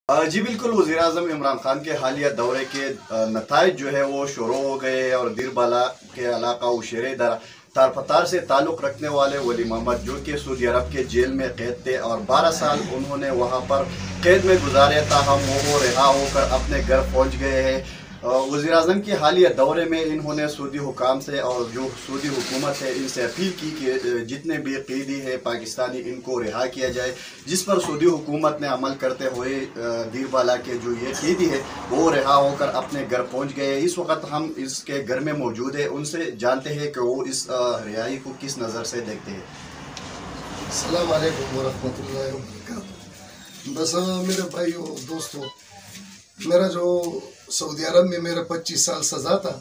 जी बिल्कुल, वज़ीर आज़म इमरान खान के हालिया दौरे के नताइज जो है वो शुरू हो गए हैं और दीरबाला के इलाका उशेरे तारपतार से ताल्लुक़ रखने वाले वली मोहम्मद जो कि सऊदी अरब के जेल में कैद थे और 12 साल उन्होंने वहाँ पर कैद में गुजारे, ताहम वो रिहा होकर अपने घर पहुँच गए हैं। वज़ीर आज़म के हालिया दौरे में इन्होंने सऊदी हुकाम से और जो सऊदी हुकूमत है इनसे अपील की कि जितने भी कैदी है पाकिस्तानी इनको रिहा किया जाए, जिस पर सऊदी हुकूमत ने अमल करते हुए दीरबाला के जो ये कैदी है वो रिहा होकर अपने घर पहुंच गए। इस वक्त हम इसके घर में मौजूद है, उनसे जानते हैं कि वो इस रिहाई को किस नज़र से देखते हैं। अस्सलाम वालेकुम वरहमतुल्लाहि वबरकातुहू। बस मेरे भाइयों दोस्तों, मेरा जो सऊदी अरब में मेरा 25 साल सज़ा था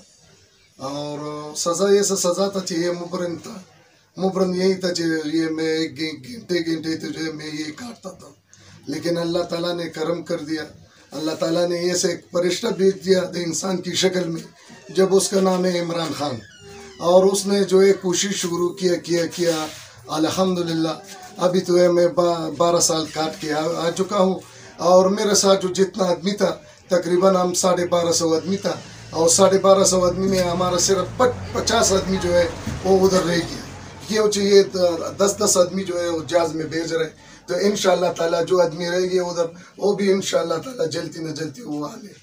और सज़ा ऐसा सज़ा था ये मुबरम था। मुबरम यही था ये मैं घंटे तो जो मैं ये काटता था, लेकिन अल्लाह ताला ने करम कर दिया। अल्लाह ताला ने ऐसे एक फरिश्ता भेज दिया इंसान की शक्ल में, जब उसका नाम है इमरान खान, और उसने जो है कोशिश शुरू किया अल्हम्दुलिल्लाह। अभी तो है मैं 12 साल काट के आ चुका हूँ और मेरे साथ जो जितना आदमी था तकरीबन हम 1250 आदमी था और 1250 आदमी में हमारा सिर्फ 50 आदमी जो है वो उधर रह गया। क्योंकि ये 10-10 आदमी जो है वो जहाज में भेज रहे, तो इंशाअल्लाह ताला जो आदमी रह गए उधर वो भी इंशाअल्लाह ताला जल्दी न जल्दी वो आने।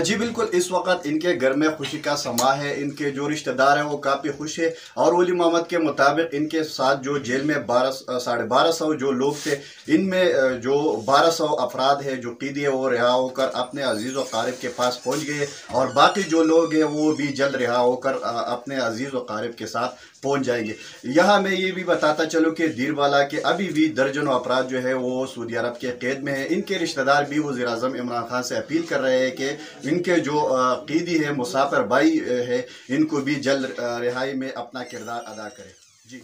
जी बिल्कुल, इस वक्त इनके घर में खुशी का समा है। इनके जो रिश्तेदार हैं वो काफ़ी खुश है और वली मोहम्मद के मुताबिक इनके साथ जो जेल में 1250 जो लोग थे, इनमें जो 1200 अफराद है जो कैदी है वो रिहा होकर अपने अजीज़ व क़ारिब के पास पहुंच गए और बाकी जो लोग हैं वो भी जल्द रिहा होकर अपने अजीज़ व क़ारिब के साथ पहुंच जाएंगे। यहाँ मैं ये भी बताता चलूँ कि दीरबाला के अभी भी दर्जनों अफराद जो है वो सऊदी अरब के कैद में है। इनके रिश्तेदार भी वज़ीर आज़म इमरान खान से अपील कर रहे हैं कि इनके जो कैदी है मुसाफिर भाई है इनको भी जल्द रिहाई में अपना किरदार अदा करें। जी।